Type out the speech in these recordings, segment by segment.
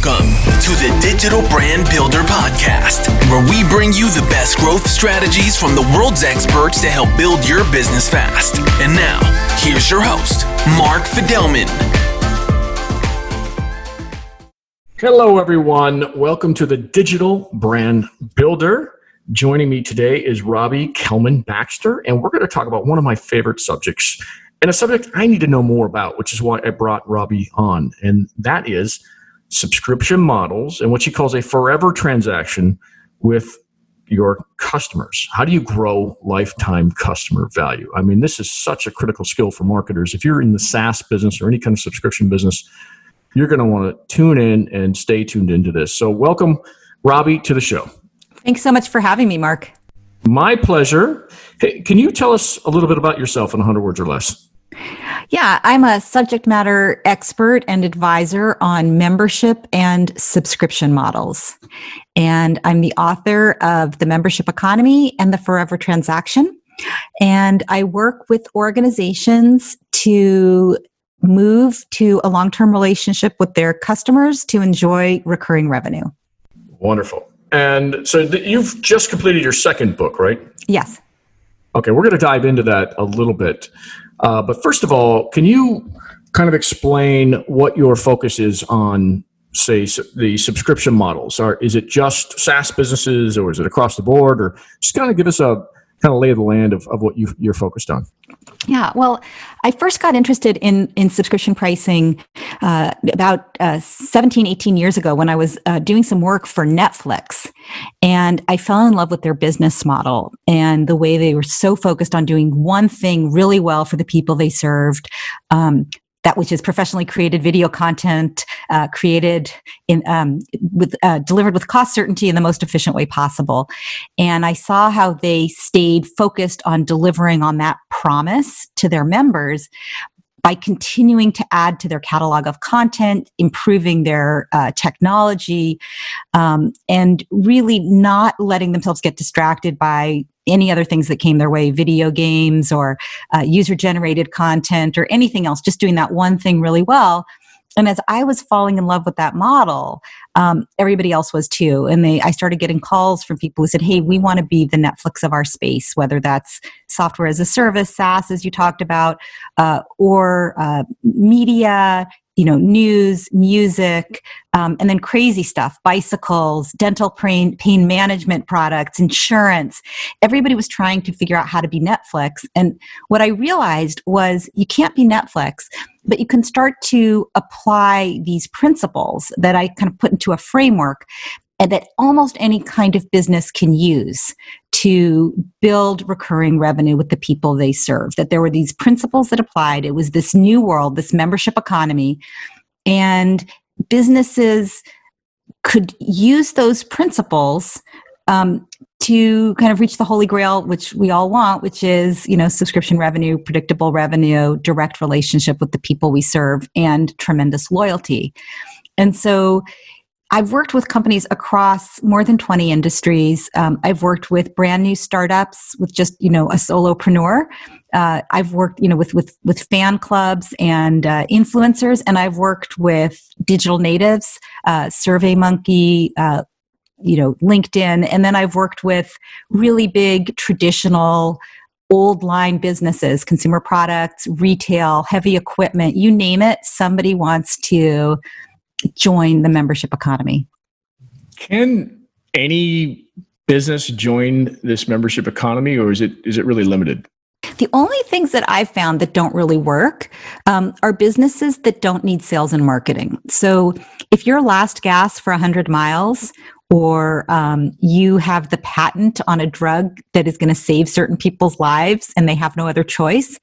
Welcome to the Digital Brand Builder Podcast, where we bring you the best growth strategies from the world's experts to help build your business fast. And now, here's your host, Mark Fidelman. Hello, everyone. Welcome to the Digital Brand Builder. Joining me today is Robbie Kelman-Baxter, and we're going to talk about one of my favorite subjects, and a subject I need to know more about, which is why I brought Robbie on, and that is subscription models and what she calls a forever transaction with your customers. How do you grow lifetime customer value? I mean, this is such a critical skill for marketers. If you're in the SaaS business or any kind of subscription business, you're going to want to tune in and stay tuned into this. So welcome, Robbie, to the show. Thanks so much for having me, Mark. My pleasure. Hey, can you tell us a little bit about yourself in 100 words or less? Yeah, I'm a subject matter expert and advisor on membership and subscription models. And I'm the author of The Membership Economy and The Forever Transaction. And I work with organizations to move to a long-term relationship with their customers to enjoy recurring revenue. Wonderful. And so you've just completed your second book, right? Yes. Okay, we're going to dive into that a little bit. But first of all, can you kind of explain what your focus is on, say, the subscription models? Is it just SaaS businesses, or is it across the board? Or just kind of give us a kind of lay of the land of what you're focused on. Yeah, well, I first got interested in subscription pricing about 17, 18 years ago when I was doing some work for Netflix. And I fell in love with their business model and the way they were so focused on doing one thing really well for the people they served. That which is professionally created video content, created in delivered with cost certainty in the most efficient way possible. And I saw how they stayed focused on delivering on that promise to their members by continuing to add to their catalog of content, improving their technology, and really not letting themselves get distracted by any other things that came their way, video games or user-generated content or anything else, just doing that one thing really well. And as I was falling in love with that model, everybody else was too. And I started getting calls from people who said, hey, we want to be the Netflix of our space, whether that's software as a service, SaaS, as you talked about, or media, news, music, and then crazy stuff, bicycles, dental pain management products, insurance. Everybody was trying to figure out how to be Netflix. And what I realized was you can't be Netflix, but you can start to apply these principles that I kind of put into a framework and that almost any kind of business can use to build recurring revenue with the people they serve. That there were these principles that applied. It was this new world, this membership economy, and businesses could use those principles to kind of reach the holy grail, which we all want, which is, subscription revenue, predictable revenue, direct relationship with the people we serve, and tremendous loyalty. And so I've worked with companies across more than 20 industries. I've worked with brand new startups with just, a solopreneur. I've worked, with fan clubs and influencers, and I've worked with digital natives, SurveyMonkey, LinkedIn, and then I've worked with really big traditional old line businesses, consumer products, retail, heavy equipment, you name it. Somebody wants to join the membership economy. Can any business join this membership economy, or is it really limited? The only things that I've found that don't really work are businesses that don't need sales and marketing. So if you're last gas for 100 miles, or you have the patent on a drug that is going to save certain people's lives and they have no other choice,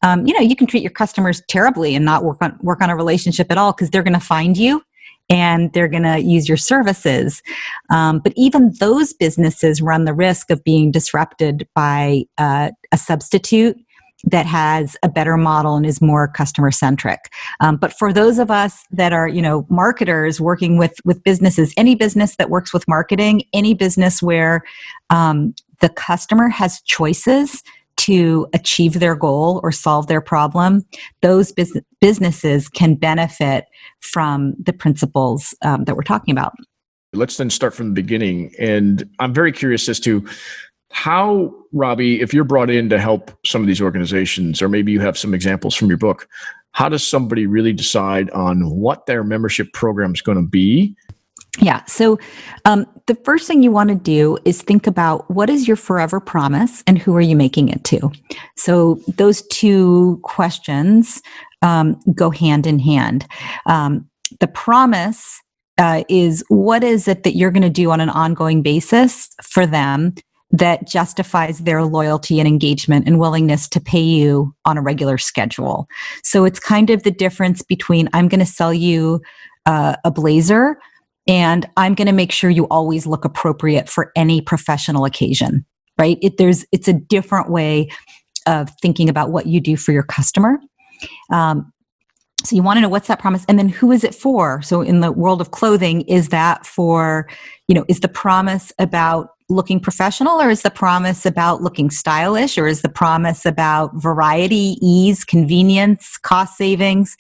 you can treat your customers terribly and not work on a relationship at all, because they're going to find you and they're going to use your services. But even those businesses run the risk of being disrupted by a substitute that has a better model and is more customer centric. But for those of us that are, marketers working with businesses, any business that works with marketing, any business where the customer has choices to achieve their goal or solve their problem, those businesses can benefit from the principles that we're talking about. Let's then start from the beginning. And I'm very curious as to how, Robbie, if you're brought in to help some of these organizations, or maybe you have some examples from your book, how does somebody really decide on what their membership program is going to be? Yeah. So the first thing you want to do is think about what is your forever promise and who are you making it to? So those two questions go hand in hand. The promise is what is it that you're going to do on an ongoing basis for them that justifies their loyalty and engagement and willingness to pay you on a regular schedule. So it's kind of the difference between I'm going to sell you a blazer and I'm going to make sure you always look appropriate for any professional occasion, right? It's a different way of thinking about what you do for your customer. So you want to know what's that promise, and then who is it for? So in the world of clothing, is that for, is the promise about looking professional, or is the promise about looking stylish, or is the promise about variety, ease, convenience, cost savings?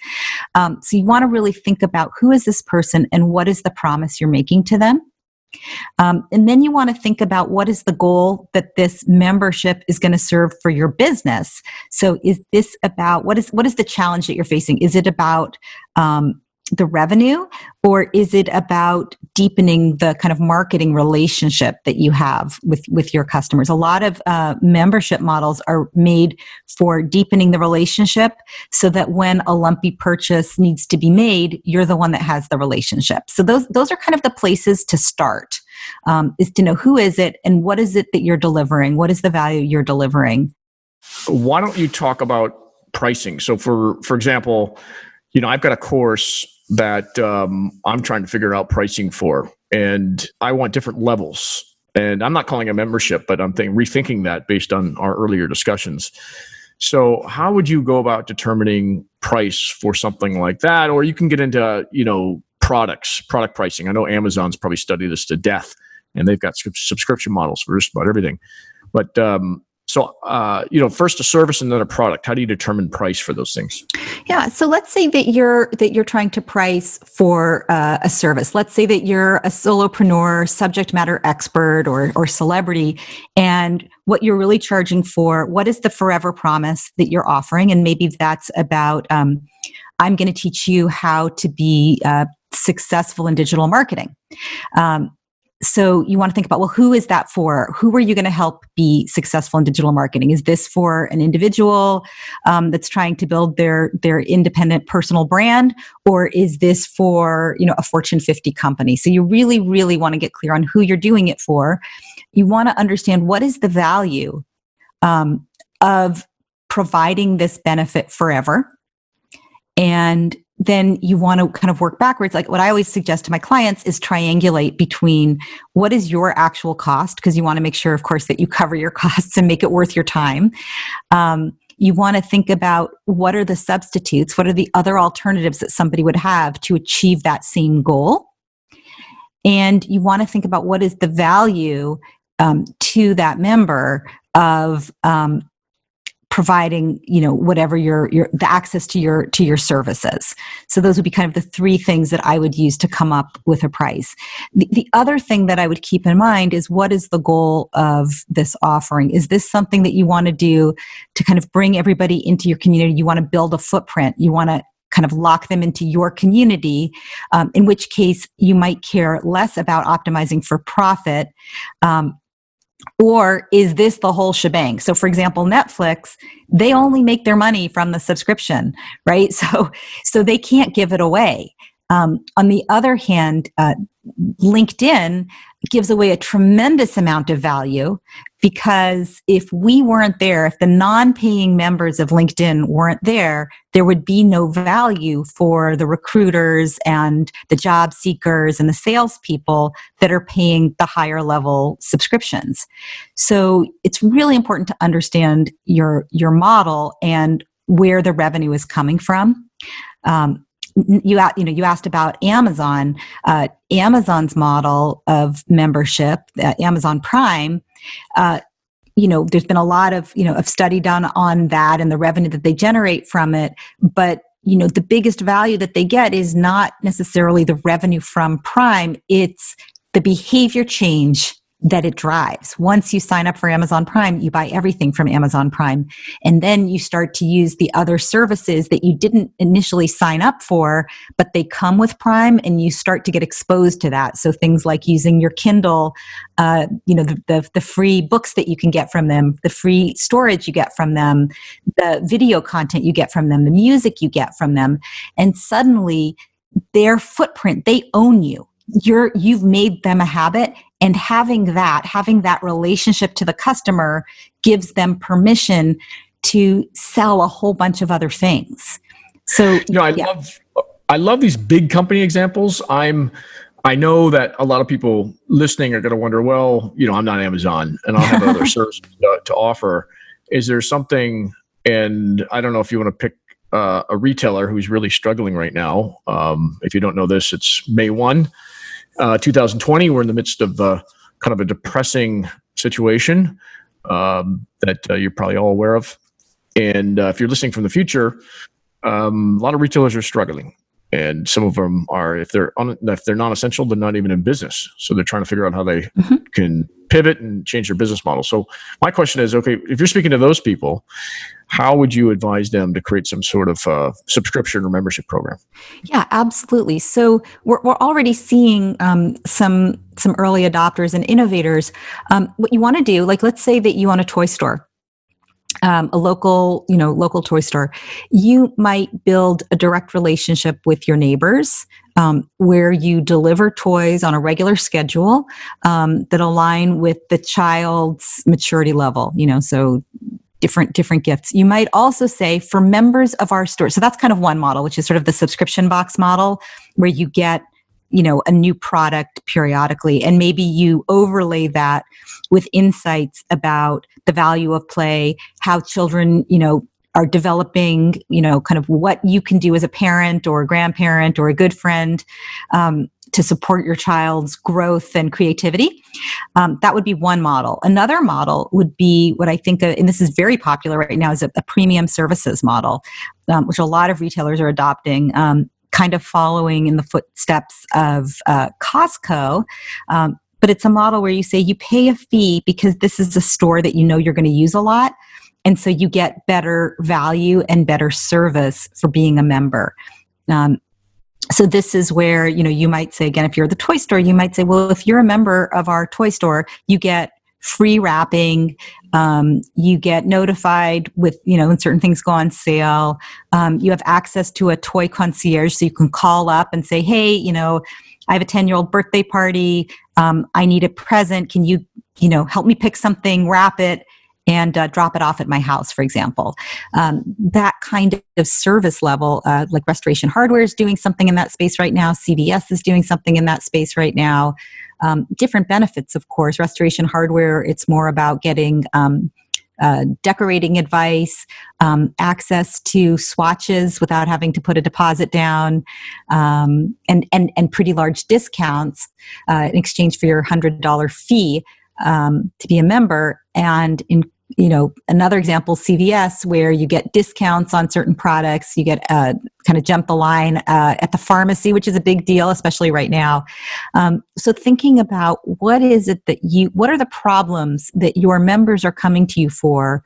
So you want to really think about who is this person and what is the promise you're making to them. And then you want to think about what is the goal that this membership is going to serve for your business. So is this about, what is the challenge that you're facing? Is it about the revenue, or is it about deepening the kind of marketing relationship that you have with your customers? A lot of membership models are made for deepening the relationship so that when a lumpy purchase needs to be made, you're the one that has the relationship. So those are kind of the places to start, is to know who is it and what is it that you're delivering? What is the value you're delivering? Why don't you talk about pricing? So for example, I've got a course that I'm trying to figure out pricing for, and I want different levels. And I'm not calling it a membership, but I'm rethinking that based on our earlier discussions. So how would you go about determining price for something like that? Or you can get into, product pricing. I know Amazon's probably studied this to death, and they've got subscription models for just about everything. But first a service and then a product. How do you determine price for those things? Yeah. So let's say that you're trying to price for a service. Let's say that you're a solopreneur, subject matter expert, or celebrity, and what you're really charging for, what is the forever promise that you're offering? And maybe that's about, I'm going to teach you how to be successful in digital marketing. So you want to think about, well, who is that for? Who are you going to help be successful in digital marketing? Is this for an individual that's trying to build their independent personal brand? Or is this for, a Fortune 50 company? So you really, really want to get clear on who you're doing it for. You want to understand what is the value of providing this benefit forever. And then you want to kind of work backwards. Like what I always suggest to my clients is triangulate between what is your actual cost, because you want to make sure, of course, that you cover your costs and make it worth your time. You want to think about what are the substitutes, what are the other alternatives that somebody would have to achieve that same goal. And you want to think about what is the value to that member of providing, whatever the access to your services. So those would be kind of the three things that I would use to come up with a price. The other thing that I would keep in mind is, what is the goal of this offering? Is this something that you want to do to kind of bring everybody into your community? You want to build a footprint. You want to kind of lock them into your community, in which case you might care less about optimizing for profit. Or is this the whole shebang? So for example, Netflix, they only make their money from the subscription, right? So they can't give it away. On the other hand, LinkedIn gives away a tremendous amount of value, because if we weren't there, if the non-paying members of LinkedIn weren't there, there would be no value for the recruiters and the job seekers and the salespeople that are paying the higher level subscriptions. So it's really important to understand your model and where the revenue is coming from. You asked about Amazon. Amazon's model of membership, Amazon Prime, there's been a lot of study done on that and the revenue that they generate from it. But, the biggest value that they get is not necessarily the revenue from Prime. It's the behavior change that it drives. Once you sign up for Amazon Prime, you buy everything from Amazon Prime. And then you start to use the other services that you didn't initially sign up for, but they come with Prime, and you start to get exposed to that. So things like using your Kindle, the free books that you can get from them, the free storage you get from them, the video content you get from them, the music you get from them. And suddenly their footprint, they own you. You've made them a habit, and having that relationship to the customer gives them permission to sell a whole bunch of other things. So, I love these big company examples. I know that a lot of people listening are going to wonder, well, I'm not Amazon and I'll have other services to offer. Is there something, and I don't know if you want to pick a retailer who's really struggling right now. If you don't know this, it's May 1. 2020, we're in the midst of kind of a depressing situation that you're probably all aware of. And if you're listening from the future, a lot of retailers are struggling. And some of them are, if they're non-essential, they're not even in business. So they're trying to figure out how they can pivot and change their business model. So my question is, okay, if you're speaking to those people, how would you advise them to create some sort of subscription or membership program? Yeah, absolutely. So we're already seeing some early adopters and innovators. What you want to do, like let's say that you own a toy store. A local toy store, you might build a direct relationship with your neighbors where you deliver toys on a regular schedule that align with the child's maturity level, so different gifts. You might also say for members of our store. So that's kind of one model, which is sort of the subscription box model where you get a new product periodically. And maybe you overlay that with insights about the value of play, how children, are developing, kind of what you can do as a parent or a grandparent or a good friend to support your child's growth and creativity. That would be one model. Another model would be what I think, and this is very popular right now, is a premium services model, which a lot of retailers are adopting. Kind of following in the footsteps of Costco. But it's a model where you say you pay a fee because this is a store that you're going to use a lot. And so you get better value and better service for being a member. So this is where, you might say, again, if you're the toy store, you might say, well, if you're a member of our toy store, you get free wrapping, you get notified with, when certain things go on sale, you have access to a toy concierge, so you can call up and say, hey, I have a 10-year-old birthday party, I need a present, can you, help me pick something, wrap it, and drop it off at my house, for example. That kind of service level, like Restoration Hardware is doing something in that space right now, CVS is doing something in that space right now. Different benefits, of course. Restoration Hardware, it's more about getting decorating advice, access to swatches without having to put a deposit down, and pretty large discounts in exchange for your $100 fee to be a member. And another example, CVS, where you get discounts on certain products, you get kind of jump the line at the pharmacy, which is a big deal, especially right now. So thinking about what are the problems that your members are coming to you for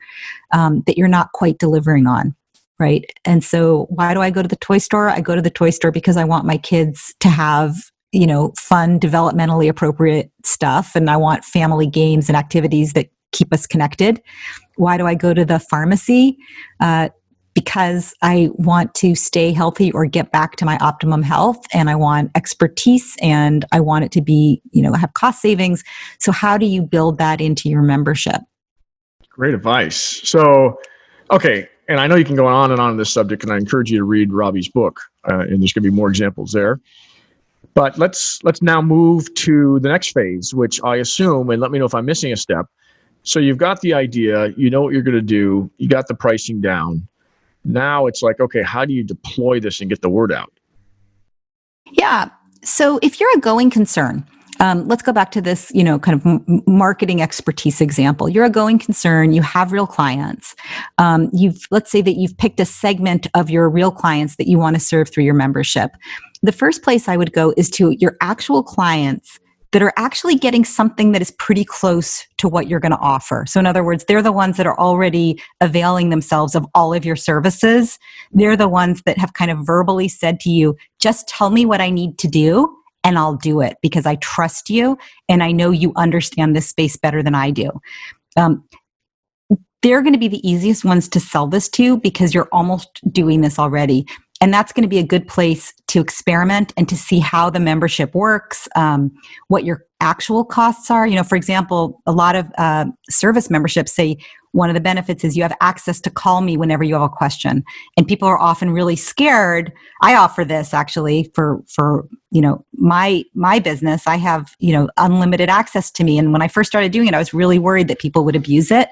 that you're not quite delivering on, right? And so why do I go to the toy store? I go to the toy store because I want my kids to have fun, developmentally appropriate stuff, and I want family games and activities that keep us connected. Why do I go to the pharmacy? Because I want to stay healthy or get back to my optimum health, and I want expertise, and I want it to be, have cost savings. So how do you build that into your membership? Great advice. So, okay. And I know you can go on and on this subject, and I encourage you to read Robbie's book, and there's going to be more examples there. But let's now move to the next phase, which I assume, and let me know if I'm missing a step. So you've got the idea, you know what you're going to do, you got the pricing down. Now it's like, okay, how do you deploy this and get the word out? Yeah. So if you're a going concern, Let's go back to this, kind of marketing expertise example. You're a going concern. You have real clients. Let's say that you've picked a segment of your real clients that you want to serve through your membership. The first place I would go is to your actual clients that are actually getting something that is pretty close to what you're going to offer. So in other words, they're the ones that are already availing themselves of all of your services. They're the ones that have kind of verbally said to you, just tell me what I need to do and I'll do it because I trust you and I know you understand this space better than I do. They're going to be the easiest ones to sell this to because you're almost doing this already. And that's going to be a good place to experiment and to see how the membership works, what your actual costs are. For example, a lot of service memberships say one of the benefits is you have access to call me whenever you have a question. And people are often really scared. I offer this actually for my business. I have, unlimited access to me. And when I first started doing it, I was really worried that people would abuse it.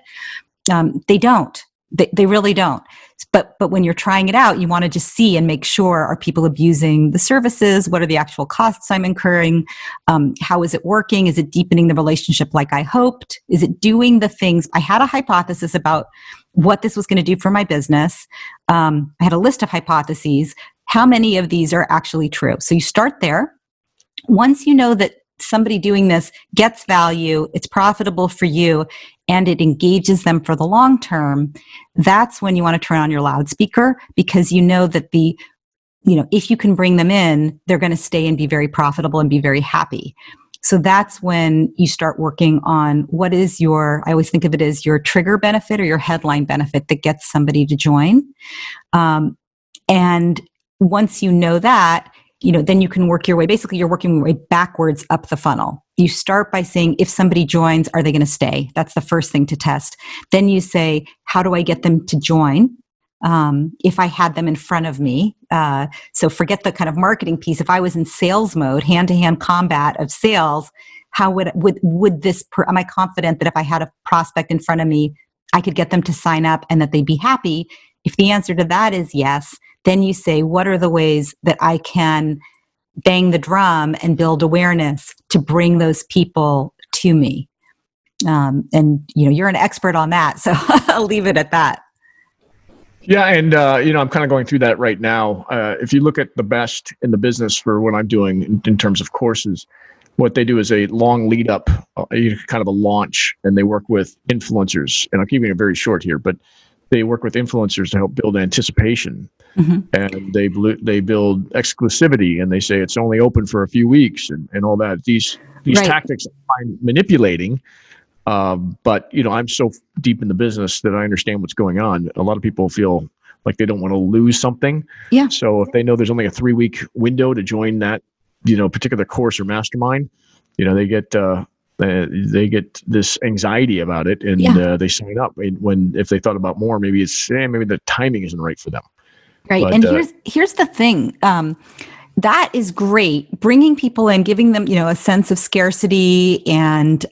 They don't. They really don't. But when you're trying it out, you want to just see and make sure, are people abusing the services? What are the actual costs I'm incurring? How is it working? Is it deepening the relationship like I hoped? Is it doing the things? I had a hypothesis about what this was going to do for my business. I had a list of hypotheses. How many of these are actually true? So you start there. Once you know that somebody doing this gets value, it's profitable for you, and it engages them for the long term, that's when you want to turn on your loudspeaker because you know that if you can bring them in, they're going to stay and be very profitable and be very happy. So that's when you start working on what is I always think of it as your trigger benefit or your headline benefit that gets somebody to join. And once you know that, then you can work your way. Basically, you're working your way backwards up the funnel. You start by saying, if somebody joins, are they going to stay? That's the first thing to test. Then you say, how do I get them to join? If I had them in front of me. So forget the kind of marketing piece. If I was in sales mode, hand-to-hand combat of sales, how would this, am I confident that if I had a prospect in front of me, I could get them to sign up and that they'd be happy? If the answer to that is yes, then you say, what are the ways that I can bang the drum and build awareness to bring those people to me? And you're an expert on that, so I'll leave it at that. Yeah, and I'm kind of going through that right now. If you look at the best in the business for what I'm doing in terms of courses, what they do is a long lead up, kind of a launch, and they work with influencers. And I'm keeping it very short here, but they work with influencers to help build anticipation. Mm-hmm. And they build exclusivity, and they say it's only open for a few weeks and all that. These right. Tactics I find manipulating, but I'm so deep in the business that I understand what's going on. A lot of people feel like they don't want to lose something. Yeah. So if they know there's only a 3-week window to join that particular course or mastermind, they get this anxiety about it, and they sign up. If they thought about more, maybe maybe the timing isn't right for them. Right. But, and here's the thing. That is great. Bringing people in, giving them, a sense of scarcity and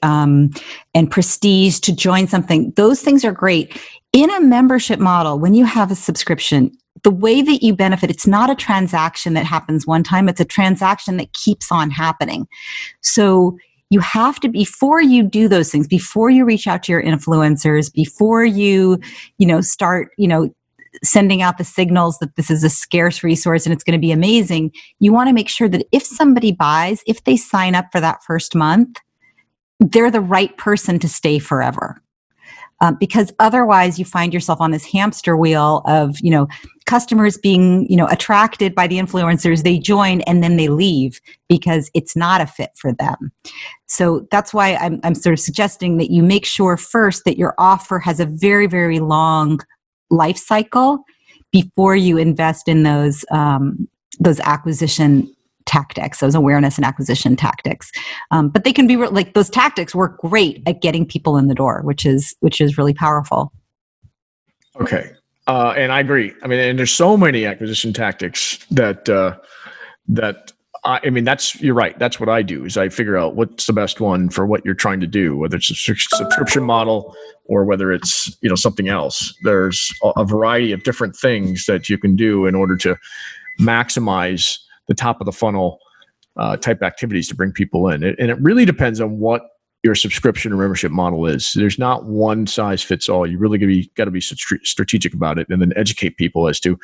prestige to join something. Those things are great. In a membership model, when you have a subscription, the way that you benefit, it's not a transaction that happens one time. It's a transaction that keeps on happening. So you have to, before you do those things, before you reach out to your influencers, before you, start, sending out the signals that this is a scarce resource and it's going to be amazing, you want to make sure that if somebody buys, if they sign up for that first month, they're the right person to stay forever. Because otherwise you find yourself on this hamster wheel of, customers being, attracted by the influencers, they join and then they leave because it's not a fit for them. So that's why I'm sort of suggesting that you make sure first that your offer has a very, very long life cycle before you invest in those acquisition tactics, those awareness and acquisition tactics. But they can be those tactics work great at getting people in the door, which is really powerful. Okay. And I agree. I mean, and there's so many acquisition tactics that you're right. That's what I do is I figure out what's the best one for what you're trying to do, whether it's a subscription model or whether it's, something else. There's a variety of different things that you can do in order to maximize the top of the funnel type activities to bring people in. And it really depends on what your subscription or membership model is. There's not one size fits all. You really got to be strategic about it, and then educate people as to,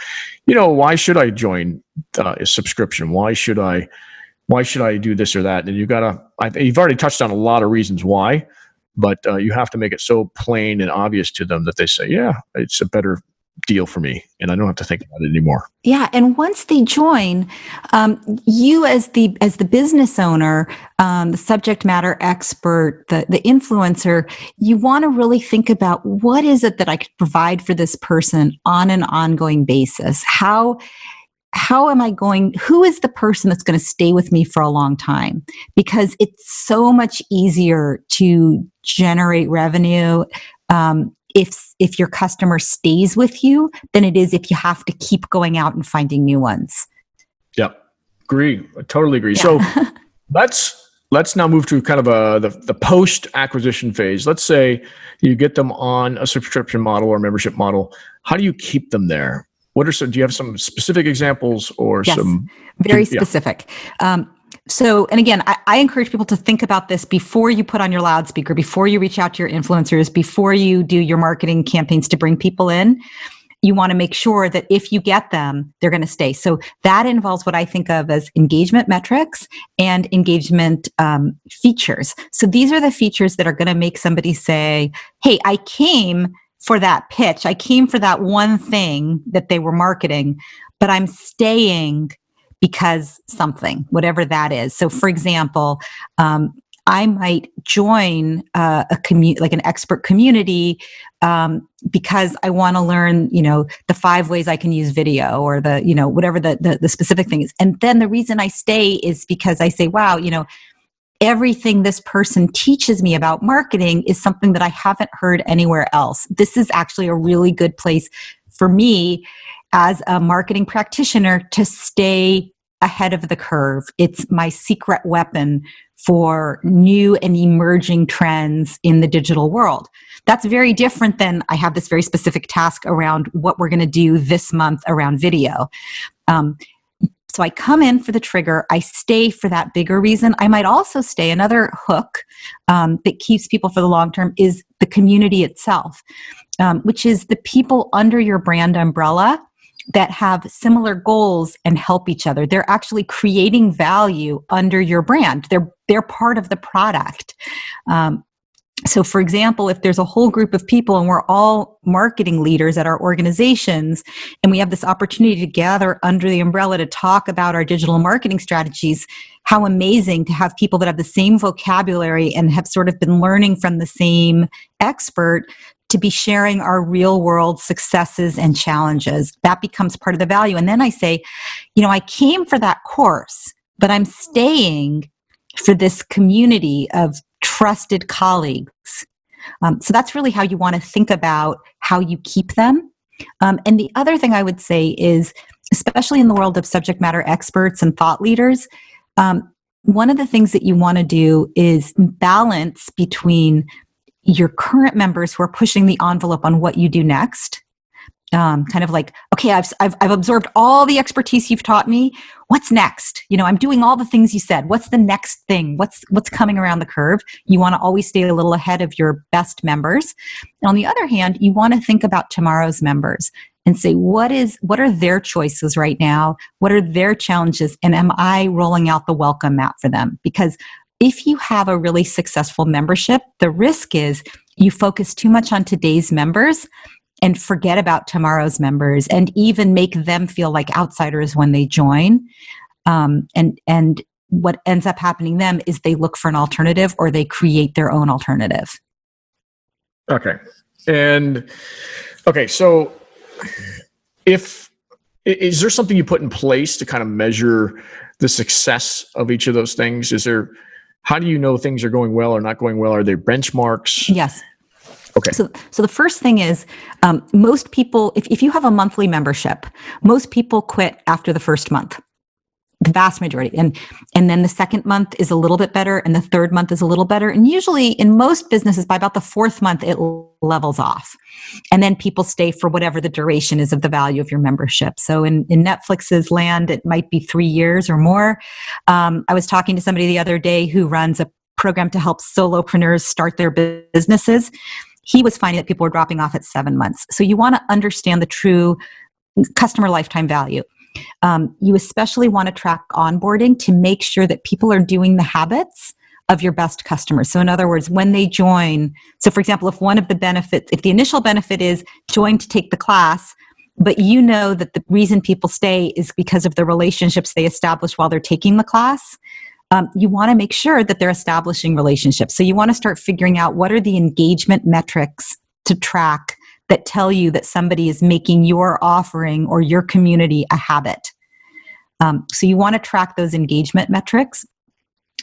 why should I join a subscription? Why should I do this or that? And you've already touched on a lot of reasons why, but you have to make it so plain and obvious to them that they say, yeah, it's a better deal for me, and I don't have to think about it anymore. Yeah, and once they join, you as the business owner, the subject matter expert, the influencer, you want to really think about what is it that I could provide for this person on an ongoing basis. How am I who is the person that's going to stay with me for a long time? Because it's so much easier to generate revenue if your customer stays with you than it is if you have to keep going out and finding new ones. Yep. Agree. I totally agree. Yeah. So let's now move to kind of the post-acquisition phase. Let's say you get them on a subscription model or membership model. How do you keep them there? Do you have some specific examples or yes, some? Very specific. And again, I encourage people to think about this before you put on your loudspeaker, before you reach out to your influencers, before you do your marketing campaigns to bring people in. You want to make sure that if you get them, they're going to stay. So that involves what I think of as engagement metrics and engagement features. So these are the features that are going to make somebody say, hey, I came for that pitch. I came for that one thing that they were marketing, but I'm staying because something, whatever that is. So for example, I might join like an expert community because I want to learn, the 5 ways I can use video or whatever the specific thing is. And then the reason I stay is because I say, wow, everything this person teaches me about marketing is something that I haven't heard anywhere else. This is actually a really good place for me as a marketing practitioner to stay ahead of the curve. It's my secret weapon for new and emerging trends in the digital world. That's very different than I have this very specific task around what we're going to do this month around video. So I come in for the trigger, I stay for that bigger reason. I might also stay. Another hook that keeps people for the long term is the community itself, which is the people under your brand umbrella that have similar goals and help each other. They're actually creating value under your brand. They're part of the product. So for example, if there's a whole group of people and we're all marketing leaders at our organizations, and we have this opportunity to gather under the umbrella to talk about our digital marketing strategies, how amazing to have people that have the same vocabulary and have sort of been learning from the same expert to be sharing our real world successes and challenges. That becomes part of the value. And then I say, I came for that course, but I'm staying for this community of trusted colleagues. So that's really how you want to think about how you keep them. And the other thing I would say is, especially in the world of subject matter experts and thought leaders, one of the things that you want to do is balance between your current members who are pushing the envelope on what you do next. Kind of like, okay, I've absorbed all the expertise you've taught me. What's next? I'm doing all the things you said. What's the next thing? What's coming around the curve? You want to always stay a little ahead of your best members. And on the other hand, you want to think about tomorrow's members and say, what are their choices right now? What are their challenges? And am I rolling out the welcome mat for them? Because if you have a really successful membership, the risk is you focus too much on today's members and forget about tomorrow's members, and even make them feel like outsiders when they join. And what ends up happening then is they look for an alternative or they create their own alternative. Okay. So is there something you put in place to kind of measure the success of each of those things? How do you know things are going well or not going well? Are there benchmarks? Yes. Okay. So the first thing is, most people, if you have a monthly membership, most people quit after the first month. the vast majority. And then the second month is a little bit better, and the third month is a little better. And usually in most businesses, by about the fourth month, it levels off. And then people stay for whatever the duration is of the value of your membership. So in Netflix's land, it might be 3 years or more. I was talking to somebody the other day who runs a program to help solopreneurs start their businesses. He was finding that people were dropping off at 7 months. So you want to understand the true customer lifetime value. You especially want to track onboarding to make sure that people are doing the habits of your best customers. So in other words, when they join, so for example, if one of the benefits, if the initial benefit is join to take the class, but you know that the reason people stay is because of the relationships they establish while they're taking the class, you want to make sure that they're establishing relationships. So you want to start figuring out what are the engagement metrics to track that tell you that somebody is making your offering or your community a habit. So you want to track those engagement metrics,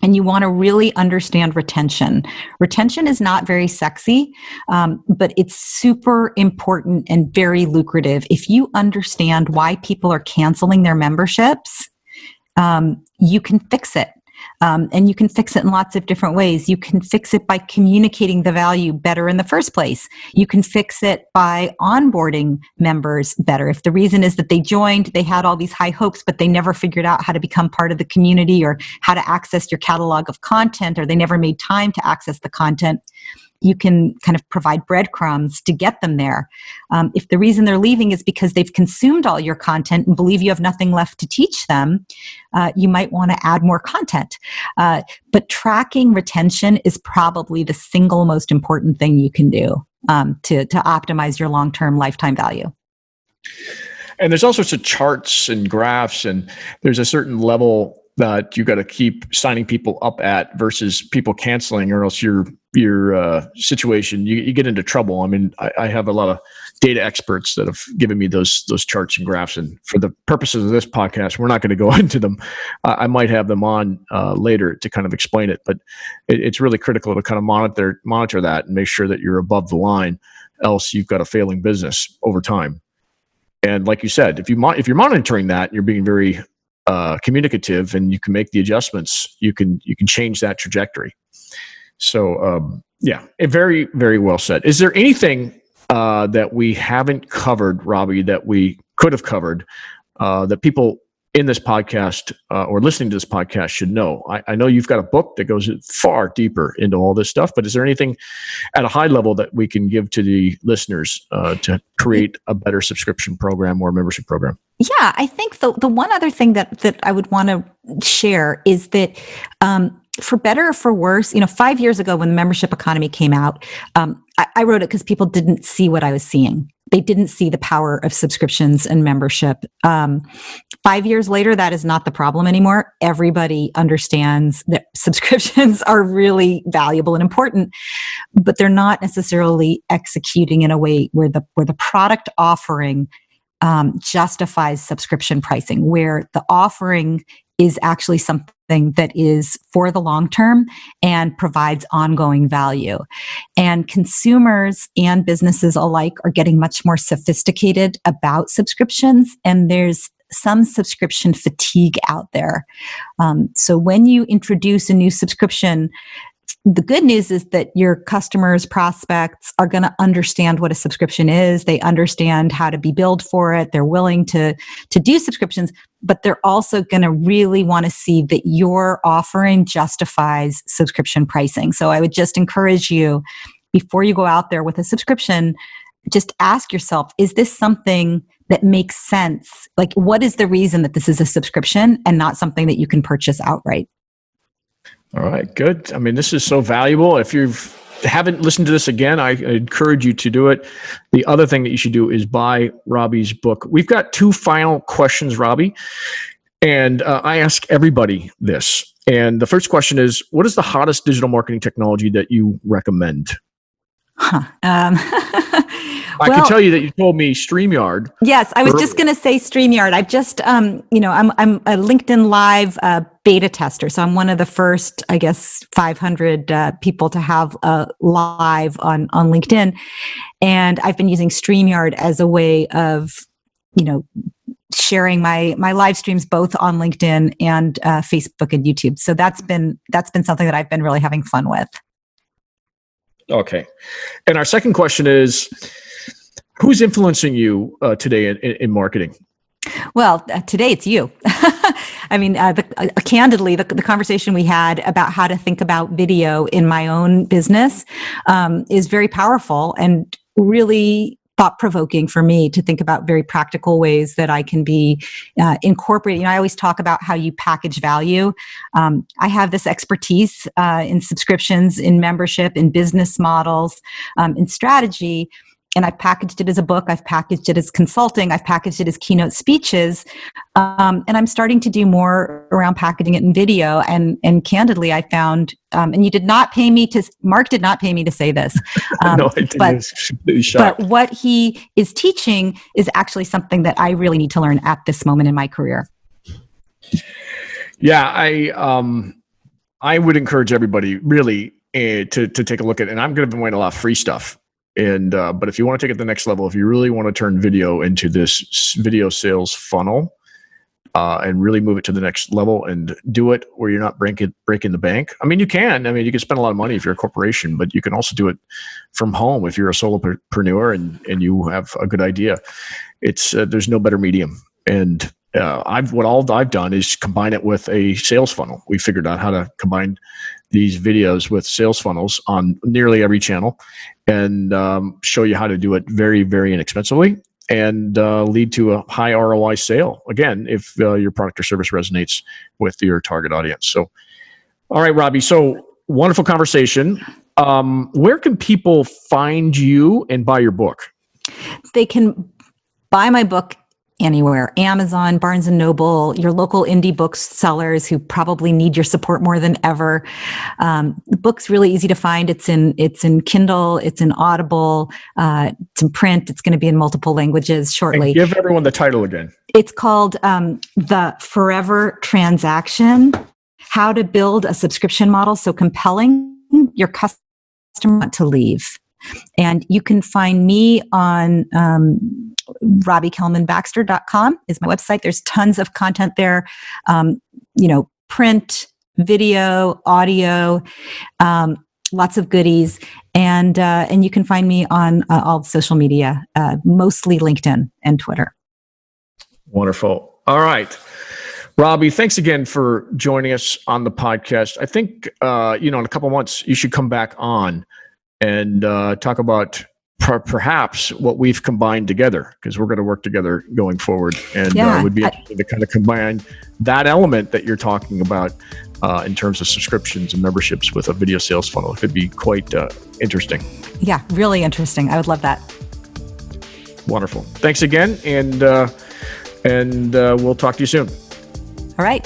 and you want to really understand retention. Retention is not very sexy, but it's super important and very lucrative. If you understand why people are canceling their memberships, you can fix it. And you can fix it in lots of different ways. You can fix it by communicating the value better in the first place. You can fix it by onboarding members better. If the reason is that they joined, they had all these high hopes, but they never figured out how to become part of the community or how to access your catalog of content, or they never made time to access the content, you can kind of provide breadcrumbs to get them there. If the reason they're leaving is because they've consumed all your content and believe you have nothing left to teach them, you might want to add more content. But tracking retention is probably the single most important thing you can do to optimize your long-term lifetime value. And there's all sorts of charts and graphs, and there's a certain level that you got to keep signing people up at versus people canceling, or else your situation, you get into trouble. I mean, I have a lot of data experts that have given me those charts and graphs, and for the purposes of this podcast, we're not going to go into them. I might have them on later to kind of explain it, but it's really critical to kind of monitor that and make sure that you're above the line, else you've got a failing business over time. And like you said, if you're monitoring that, you're being very communicative, and you can make the adjustments. You can change that trajectory. So very, very well said. Is there anything that we haven't covered, Robbie, that we could have covered that people in this podcast or listening to this podcast should know? I know you've got a book that goes far deeper into all this stuff, but is there anything at a high level that we can give to the listeners to create a better subscription program or membership program? Yeah, I think the one other thing that I would want to share is that for better or for worse, 5 years ago when the membership economy came out, I wrote it because people didn't see what I was seeing. They didn't see the power of subscriptions and membership. 5 years later, that is not the problem anymore. Everybody understands that subscriptions are really valuable and important, but they're not necessarily executing in a way where the product offering justifies subscription pricing, where the offering is actually something that is for the long term and provides ongoing value. And consumers and businesses alike are getting much more sophisticated about subscriptions, and there's some subscription fatigue out there. So when you introduce a new subscription, the good news is that your customers, prospects are going to understand what a subscription is. They understand how to be billed for it. They're willing to do subscriptions, but they're also going to really want to see that your offering justifies subscription pricing. So I would just encourage you, before you go out there with a subscription, just ask yourself, is this something that makes sense? Like, what is the reason that this is a subscription and not something that you can purchase outright? All right, good. I mean, this is so valuable. If you haven't listened to this again, I encourage you to do it. The other thing that you should do is buy Robbie's book. We've got 2 final questions, Robbie, and I ask everybody this. And the first question is, what is the hottest digital marketing technology that you recommend? I can tell you that you told me StreamYard. Yes, I was just going to say StreamYard. I've just, I'm a LinkedIn Live beta tester. So I'm one of the first, 500 people to have live on LinkedIn. And I've been using StreamYard as a way of, sharing my live streams both on LinkedIn and Facebook and YouTube. So that's been something that I've been really having fun with. Okay. And our second question is, who's influencing you today in marketing? Well, today it's you. I mean, candidly, the conversation we had about how to think about video in my own business is very powerful and really thought-provoking for me to think about very practical ways that I can be incorporating. I always talk about how you package value. I have this expertise in subscriptions, in membership, in business models, in strategy. And I've packaged it as a book. I've packaged it as consulting. I've packaged it as keynote speeches. And I'm starting to do more around packaging it in video. And candidly, I found, and Mark did not pay me to say this. No, I didn't. But what he is teaching is actually something that I really need to learn at this moment in my career. Yeah, I would encourage everybody really to take a look at, and I'm going to be doing a lot of free stuff. And but if you want to take it to the next level, if you really want to turn video into this video sales funnel and really move it to the next level and do it where you're not breaking the bank. I mean, you can spend a lot of money if you're a corporation, but you can also do it from home if you're a solopreneur and you have a good idea. It's there's no better medium. And what I've done is combine it with a sales funnel. We figured out how to combine these videos with sales funnels on nearly every channel and show you how to do it very, very inexpensively and lead to a high ROI sale. Again, if your product or service resonates with your target audience. So, all right, Robbie. So wonderful conversation. Where can people find you and buy your book? They can buy my book anywhere. Amazon, Barnes & Noble, your local indie booksellers who probably need your support more than ever. The book's really easy to find. It's in Kindle, it's in Audible, it's in print. It's going to be in multiple languages shortly. And give everyone the title again. It's called The Forever Transaction: How to Build a Subscription Model So Compelling Your Customer Want to Leave. And you can find me on RobbieKelmanBaxter.com is my website. There's tons of content there, print, video, audio, lots of goodies. And you can find me on all social media, mostly LinkedIn and Twitter. Wonderful. All right. Robbie, thanks again for joining us on the podcast. I think, in a couple of months, you should come back on and talk about perhaps what we've combined together, because we're going to work together going forward. And it would be interesting to kind of combine that element that you're talking about in terms of subscriptions and memberships with a video sales funnel. It could be quite interesting. Yeah, really interesting. I would love that. Wonderful. Thanks again. And we'll talk to you soon. All right.